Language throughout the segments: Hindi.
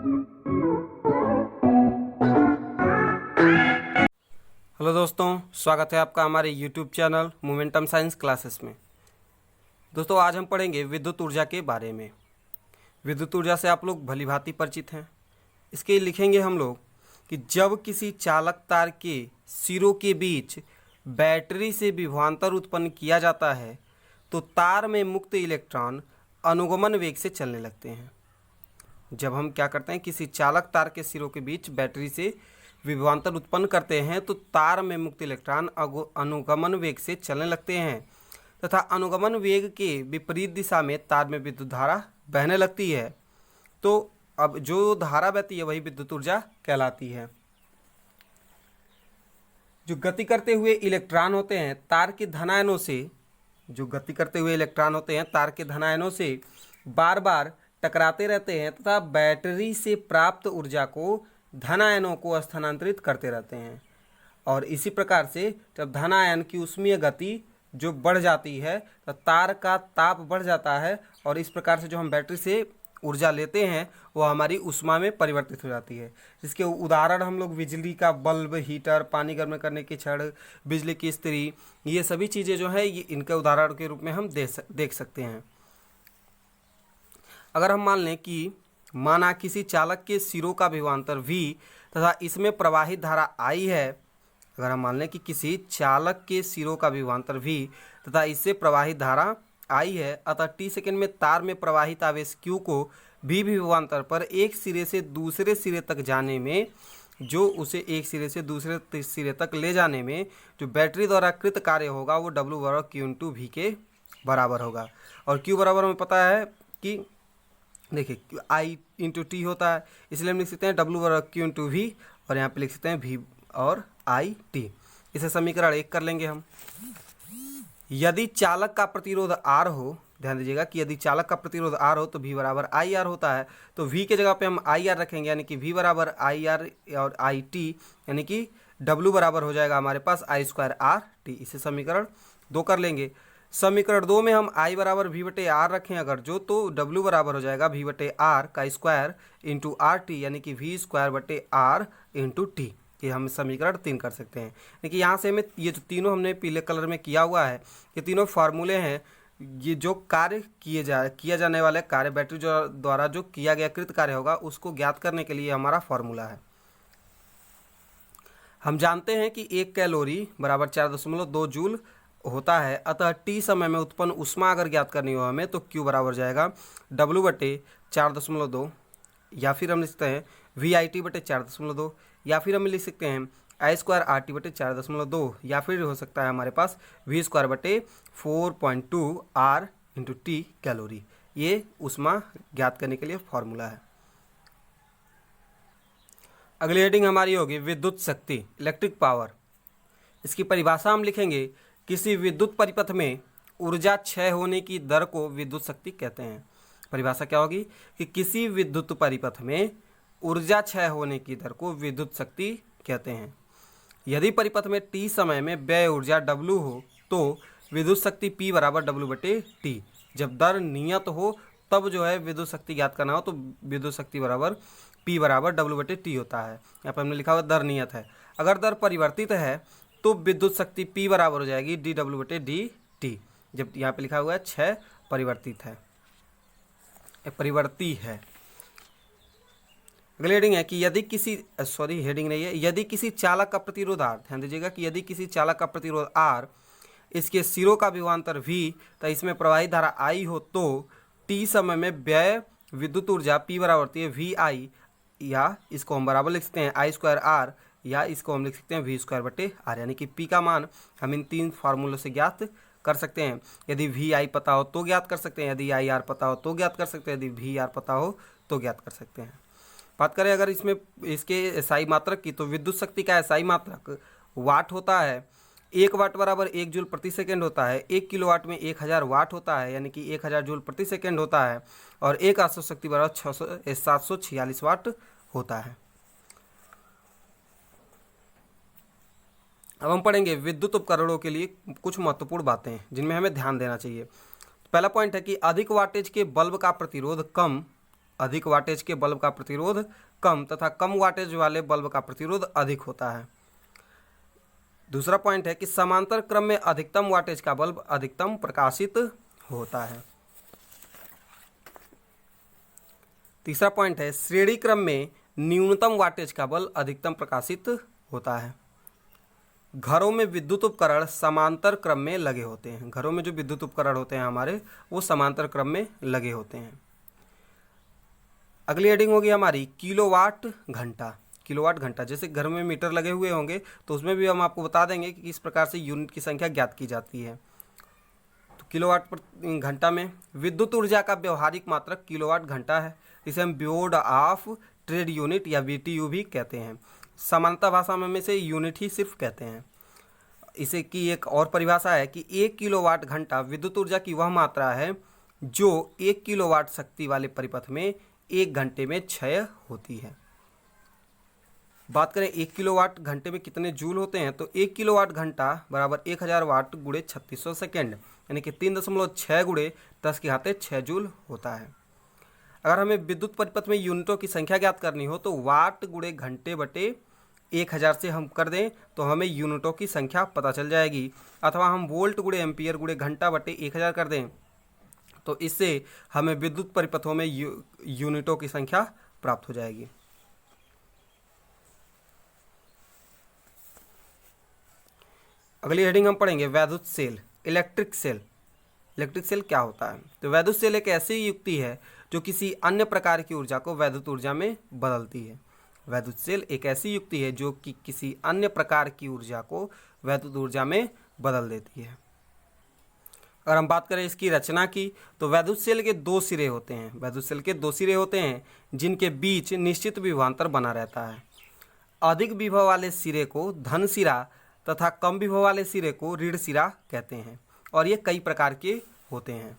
हेलो दोस्तों, स्वागत है आपका हमारे YouTube channel momentum science classes में। दोस्तों, आज हम पढ़ेंगे विद्युत ऊर्जा के बारे में। विद्युत ऊर्जा से आप लोग भली भांति परिचित हैं। इसके लिखेंगे हम लोग कि जब किसी चालक तार के सिरों के बीच बैटरी से विभवांतर उत्पन्न किया जाता है तो तार में मुक्त इलेक्ट्रॉन अनुगमन वेग से चलने लगते हैं। जब हम क्या करते हैं, किसी चालक तार के सिरों के बीच बैटरी से विभवांतर उत्पन्न करते हैं तो तार में मुक्त इलेक्ट्रॉन अनुगमन वेग से चलने लगते हैं तथा अनुगमन वेग के विपरीत दिशा में तार में विद्युत धारा बहने लगती है। तो अब जो धारा बहती है वही विद्युत ऊर्जा कहलाती है। जो गति करते हुए इलेक्ट्रॉन होते हैं तार के धनायनों से, जो गति करते हुए इलेक्ट्रॉन होते हैं तार के धनायनों से बार बार टकराते रहते हैं तथा बैटरी से प्राप्त ऊर्जा को धनायनों को स्थानांतरित करते रहते हैं। और इसी प्रकार से जब धनायन की ऊष्मीय गति जो बढ़ जाती है तो तार का ताप बढ़ जाता है और इस प्रकार से जो हम बैटरी से ऊर्जा लेते हैं वो हमारी ऊष्मा में परिवर्तित हो जाती है। जिसके उदाहरण हम लोग बिजली का बल्ब, हीटर, पानी गर्म करने की छड़, बिजली की इस्त्री, ये सभी चीज़ें जो है ये इनके उदाहरण के रूप में हम देख सकते हैं। अगर हम मान लें कि माना किसी चालक के सिरों का विभवांतर V तथा इसमें प्रवाहित धारा I है। अगर हम मान लें कि किसी चालक के सिरों का विभवांतर V तथा इससे प्रवाहित धारा I है, अतः t सेकंड में तार में प्रवाहित आवेश Q को V विभवांतर पर एक सिरे से दूसरे सिरे तक जाने में, जो उसे एक सिरे से दूसरे सिरे तक ले जाने में जो बैटरी द्वारा कृत कार्य होगा वो W बराबर Q × V के बराबर होगा। और Q बराबर हमें पता है कि देखिए I × T होता है, इसलिए हम लिख सकते हैं W बराबर Q × V और यहाँ पे लिख सकते हैं V और I T। इसे समीकरण 1 कर लेंगे हम। यदि चालक का प्रतिरोध R हो, ध्यान दीजिएगा कि यदि चालक का प्रतिरोध R हो तो V बराबर IR होता है। तो V के जगह पे हम IR रखेंगे, यानी कि V बराबर IR और IT, यानी कि W बराबर हो जाएगा हमारे पास I² RT। इसे समीकरण 2 कर लेंगे। समीकरण 2 में हम I बराबर V बटे R रखें अगर जो, तो W बराबर हो जाएगा V बटे R का स्क्वायर इंटू RT, यानी कि V² बटे R इंटू T। ये हम समीकरण 3 कर सकते हैं। देखिए यहाँ से हमें ये जो तीनों हमने पीले कलर में किया हुआ है, ये तीनों फार्मूले हैं। ये जो कार्य किया जाने वाले कार्य बैटरी द्वारा जो किया गया कृत कार्य होगा उसको ज्ञात करने के लिए हमारा फार्मूला है। हम जानते हैं कि 1 कैलोरी बराबर 4.2 जूल होता है, अतः t समय में उत्पन्न ऊष्मा अगर ज्ञात करनी हो हमें तो Q बराबर जाएगा W बटे 4.2, या फिर हम लिख सकते हैं VIT बटे 4.2, या फिर हम लिख सकते हैं I² RT बटे 4.2, या फिर हो सकता है हमारे पास V² बटे 4.2 R इंटू T कैलोरी। ये ऊष्मा ज्ञात करने के लिए फॉर्मूला है। अगली हेडिंग हमारी होगी विद्युत शक्ति, इलेक्ट्रिक पावर। इसकी परिभाषा हम लिखेंगे, किसी विद्युत परिपथ में ऊर्जा क्षय होने की दर को विद्युत शक्ति कहते हैं। परिभाषा क्या होगी कि किसी विद्युत परिपथ में ऊर्जा क्षय होने की दर को विद्युत शक्ति कहते हैं। यदि परिपथ में t समय में व्यय ऊर्जा W हो तो विद्युत शक्ति P बराबर W बटे T। जब दर नियत हो तब जो है विद्युत शक्ति ज्ञात करना हो तो विद्युत शक्ति बराबर P बराबर W बटे T होता है। यहाँ पर हमने लिखा हुआ दर नियत है। अगर दर परिवर्तित है तो विद्युत शक्ति P बराबर हो जाएगी dW बटे dt। जब यहाँ पे लिखा हुआ है 6 परिवर्तित है, परिवर्ती है। अगली हेडिंग है कि यदि किसी हेडिंग नहीं है, यदि किसी चालक का प्रतिरोध R, ध्यान दीजिएगा कि यदि किसी चालक का प्रतिरोध R, इसके सिरों का विभवांतर V तो इसमें प्रवाहित धारा I हो तो t समय में व्यय विद्युत ऊर्जा P बराबर होती है VI, या इसको हम बराबर लिख सकते हैं I² R, या इसको हम लिख सकते हैं V² बटे R, यानी कि P का मान हम इन 3 फार्मूलों से ज्ञात कर सकते हैं। यदि VI पता हो तो ज्ञात कर सकते हैं, यदि IR पता हो तो ज्ञात कर सकते हैं, यदि VR पता हो तो ज्ञात कर सकते हैं। बात करें अगर इसमें इसके SI मात्रक की, तो विद्युत शक्ति का SI मात्रक वाट होता है। 1 वाट बराबर 1 जूल प्रति सेकेंड होता है। 1 किलोवाट में 1000 वाट होता है, यानी कि 1000 जूल प्रति सेकेंड होता है। और एक आश्रित शक्ति बराबर 746 वाट होता है। अब हम पढ़ेंगे विद्युत उपकरणों के लिए कुछ महत्वपूर्ण बातें जिनमें हमें ध्यान देना चाहिए। पहला पॉइंट है कि अधिक वाटेज के बल्ब का प्रतिरोध कम अधिक वाटेज के बल्ब का प्रतिरोध कम तथा कम वाटेज वाले बल्ब का प्रतिरोध अधिक होता है। दूसरा पॉइंट है कि समांतर क्रम में अधिकतम वाटेज का बल्ब अधिकतम प्रकाशित होता है। तीसरा पॉइंट है श्रेणी क्रम में न्यूनतम वाटेज का बल्ब अधिकतम प्रकाशित होता है। घरों में विद्युत उपकरण समांतर क्रम में लगे होते हैं। घरों में जो विद्युत उपकरण होते हैं हमारे, वो समांतर क्रम में लगे होते हैं। अगली हेडिंग होगी हमारी किलोवाट घंटा। किलोवाट घंटा, जैसे घर में मीटर लगे हुए होंगे तो उसमें भी हम आपको बता देंगे कि किस प्रकार से यूनिट की संख्या ज्ञात की जाती है। तो किलोवाट पर घंटा में विद्युत ऊर्जा का व्यवहारिक मात्रक किलोवाट घंटा है। इसे हम बोर्ड ऑफ ट्रेड यूनिट या बीटीयू भी कहते हैं। सामान्यतः भाषा में इसे यूनिट ही सिर्फ कहते हैं। इसे की एक और परिभाषा है कि 1 किलोवाट घंटा विद्युत ऊर्जा की वह मात्रा है जो 1 किलोवाट शक्ति वाले परिपथ में 1 घंटे में क्षय होती है। बात करें 1 किलोवाट घंटे में कितने जूल होते हैं, तो 1 किलोवाट घंटा बराबर 1000 वाट गुणे 3600 सेकेंड, यानी कि 3.6 गुणे 10⁻6 जूल होता है। अगर हमें विद्युत परिपथ में यूनिटों की संख्या ज्ञात करनी हो तो वाट गुणे घंटे बटे 1000 से हम कर दें तो हमें यूनिटों की संख्या पता चल जाएगी, अथवा हम वोल्ट गुणे एम्पियर गुणे घंटा बटे 1000 कर दें तो इससे हमें विद्युत परिपथों में यूनिटों की संख्या प्राप्त हो जाएगी। अगली हेडिंग हम पढ़ेंगे वैद्युत cell, electric cell. Electric cell क्या होता है? तो वैद्युत सेल एक ऐसी युक्ति है जो किसी अन्य प्रकार की ऊर्जा को वैद्युत ऊर्जा में बदलती है। वैद्युत सेल एक ऐसी युक्ति है जो कि किसी अन्य प्रकार की ऊर्जा को वैद्युत ऊर्जा में बदल देती है। अगर हम बात करें इसकी रचना की, तो वैद्युत सेल के 2 सिरे होते हैं। वैद्युत सेल के 2 सिरे होते हैं जिनके बीच निश्चित विभवांतर बना रहता है। अधिक विभव वाले सिरे को धन सिरा तथा कम विभव वाले सिरे को ऋण सिरा कहते हैं, और ये कई प्रकार के होते हैं।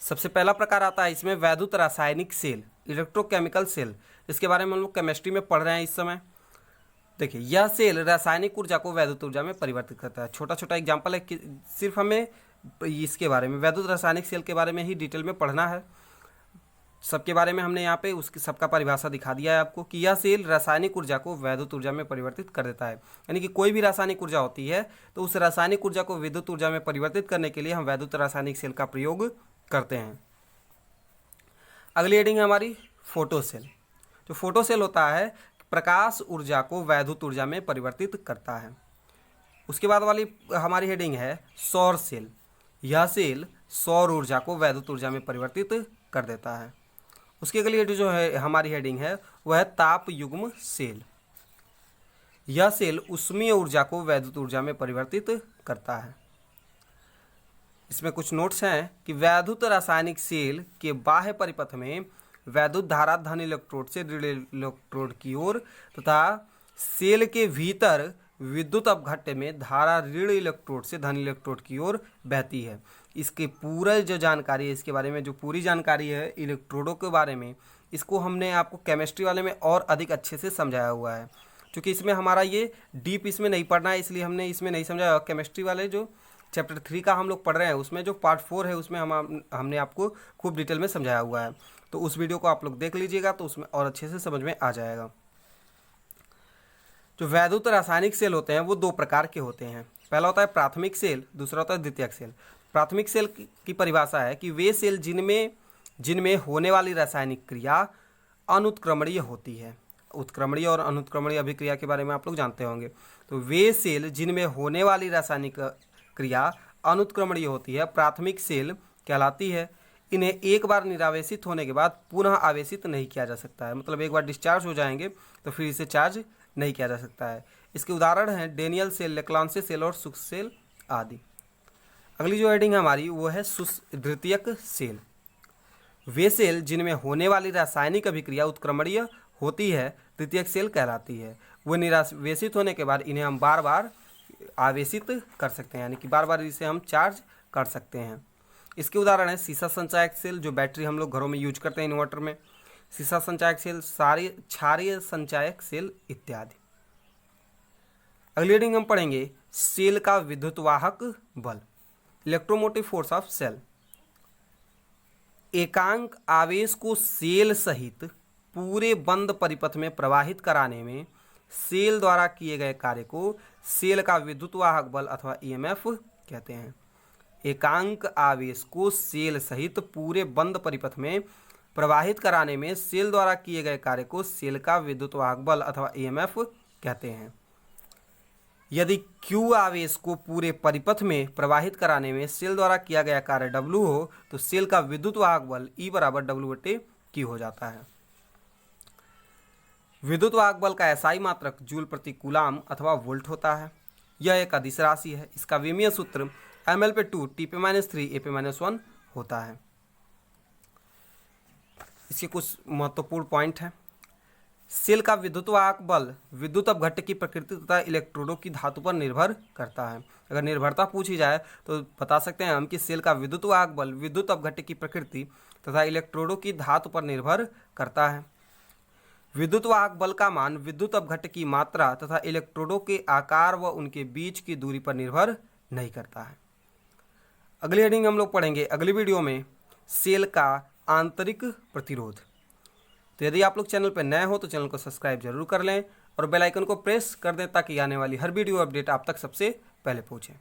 सबसे पहला प्रकार आता है इसमें वैद्युत रासायनिक सेल, इलेक्ट्रोकेमिकल सेल। इसके बारे में हम लोग केमिस्ट्री में पढ़ रहे हैं इस समय। देखिए, यह सेल रासायनिक ऊर्जा को वैद्युत ऊर्जा में परिवर्तित करता है। छोटा छोटा एग्जाम्पल है कि सिर्फ हमें इसके बारे में, वैद्युत रासायनिक सेल के बारे में ही डिटेल में पढ़ना है। सबके बारे में हमने यहाँ पे उसकी सबका परिभाषा दिखा दिया है आपको कि यह सेल रासायनिक ऊर्जा को वैद्युत ऊर्जा में परिवर्तित कर देता है। यानी कि कोई भी रासायनिक ऊर्जा होती है तो उस रासायनिक ऊर्जा को विद्युत ऊर्जा में परिवर्तित करने के लिए हम वैद्युत रासायनिक सेल का प्रयोग करते हैं। अगली हेडिंग है हमारी फोटो सेल। जो फोटो सेल होता है प्रकाश ऊर्जा को वैद्युत ऊर्जा में परिवर्तित करता है। उसके बाद वाली हमारी हेडिंग है सौर सेल। यह सेल सौर ऊर्जा को वैद्युत ऊर्जा में परिवर्तित कर देता है। उसकी अगली हेडिंग जो है हमारी हेडिंग है वह है ताप युग्म सेल। यह सेल ऊष्मीय ऊर्जा को वैद्युत ऊर्जा में परिवर्तित करता है। इसमें कुछ नोट्स हैं कि वैद्युत रासायनिक सेल के बाह्य परिपथ में वैद्युत धारा धन इलेक्ट्रोड से ऋण इलेक्ट्रोड की ओर तथा सेल के भीतर विद्युत अपघट्य में धारा ऋण इलेक्ट्रोड से धन इलेक्ट्रोड की ओर बहती है। इसके पूरा जो जानकारी है, इसके बारे में जो पूरी जानकारी है इलेक्ट्रोडों के बारे में, इसको हमने आपको केमिस्ट्री वाले में और अधिक अच्छे से समझाया हुआ है। क्योंकि इसमें हमारा ये डीप इसमें नहीं पढ़ना है, इसलिए हमने इसमें नहीं समझाया। केमिस्ट्री वाले जो चैप्टर 3 का हम लोग पढ़ रहे हैं उसमें जो पार्ट 4 है उसमें हमने आपको खूब डिटेल में समझाया हुआ है। तो उस वीडियो को आप लोग देख लीजिएगा तो उसमें और अच्छे से समझ में आ जाएगा। जो वैद्युत रासायनिक सेल होते हैं वो 2 प्रकार के होते हैं। पहला होता है प्राथमिक सेल, दूसरा होता है द्वितीयक सेल। प्राथमिक सेल की परिभाषा है कि वे सेल जिनमें होने वाली रासायनिक क्रिया अनुत्क्रमणीय होती है। उत्क्रमणीय और अनुत्क्रमणीय अभिक्रिया के बारे में आप लोग जानते होंगे। तो वे सेल जिनमें होने वाली रासायनिक क्रिया अनुत्क्रमणीय होती है प्राथमिक सेल कहलाती है। इन्हें एक बार निरावेशित होने के बाद पुनः आवेशित नहीं किया जा सकता है। मतलब एक बार डिस्चार्ज हो जाएंगे तो फिर इसे चार्ज नहीं किया जा सकता है। इसके उदाहरण हैं डेनियल सेल, लेक्लांसे सेल और सुक्स सेल आदि। अगली जो हेडिंग है हमारी वो है द्वितीयक सेल। वे सेल जिनमें होने वाली रासायनिक अभिक्रिया उत्क्रमणीय होती है द्वितीयक सेल कहलाती है। वो निरावेशित होने के बाद इन्हें हम बार बार आवेशित कर सकते हैं, यानी कि बार बार इसे हम चार्ज कर सकते हैं। इसके उदाहरण है सीसा संचायक सेल, जो बैटरी हम लोग घरों में यूज करते हैं इन्वर्टर में, सीसा संचायक सेल, क्षारीय संचायक सेल इत्यादि। अगली हेडिंग हम पढ़ेंगे सेल का विद्युतवाहक बल, इलेक्ट्रोमोटिव फोर्स ऑफ सेल। एकांक आवेश को सेल सहित पूरे बंद परिपथ में प्रवाहित कराने में सेल द्वारा किए गए कार्य को सेल का विद्युतवाहक बल अथवा ईएमएफ कहते हैं। एकांक आवेश को सेल सहित पूरे बंद परिपथ में प्रवाहित कराने में सेल द्वारा किए गए कार्य को सेल का विद्युतवाहक बल अथवा ईएमएफ कहते हैं। यदि Q आवेश को पूरे परिपथ में प्रवाहित कराने में सेल द्वारा किया गया कार्य W हो तो सेल का विद्युतवाहक बल E बराबर W/Q हो जाता है। विद्युतवाहक बल का एसआई मात्रक जूल प्रति कूलाम अथवा वोल्ट होता है। यह एक अदिश राशि है। इसका विमीय सूत्र ml/2 T/-3 A/-1 होता है। इसके कुछ महत्वपूर्ण पॉइंट हैं। सेल का विद्युतवाहक बल विद्युत अपघट्ट की प्रकृति तथा इलेक्ट्रोडों की धातु पर निर्भर करता है। अगर निर्भरता पूछी जाए तो बता सकते हैं हम कि सेल का विद्युतवाहक बल विद्युत अपघट्ट की प्रकृति तथा इलेक्ट्रोडों की धातु पर निर्भर करता है। विद्युतवाहक बल का मान विद्युत अपघट्ट की मात्रा तथा इलेक्ट्रोडों के आकार व उनके बीच की दूरी पर निर्भर नहीं करता है। अगली हेडिंग हम लोग पढ़ेंगे अगली वीडियो में सेल का आंतरिक प्रतिरोध। तो यदि आप लोग चैनल पर नए हो तो चैनल को सब्सक्राइब जरूर कर लें और बेल आइकन को प्रेस कर दें ताकि आने वाली हर वीडियो अपडेट आप तक सबसे पहले पहुंचे।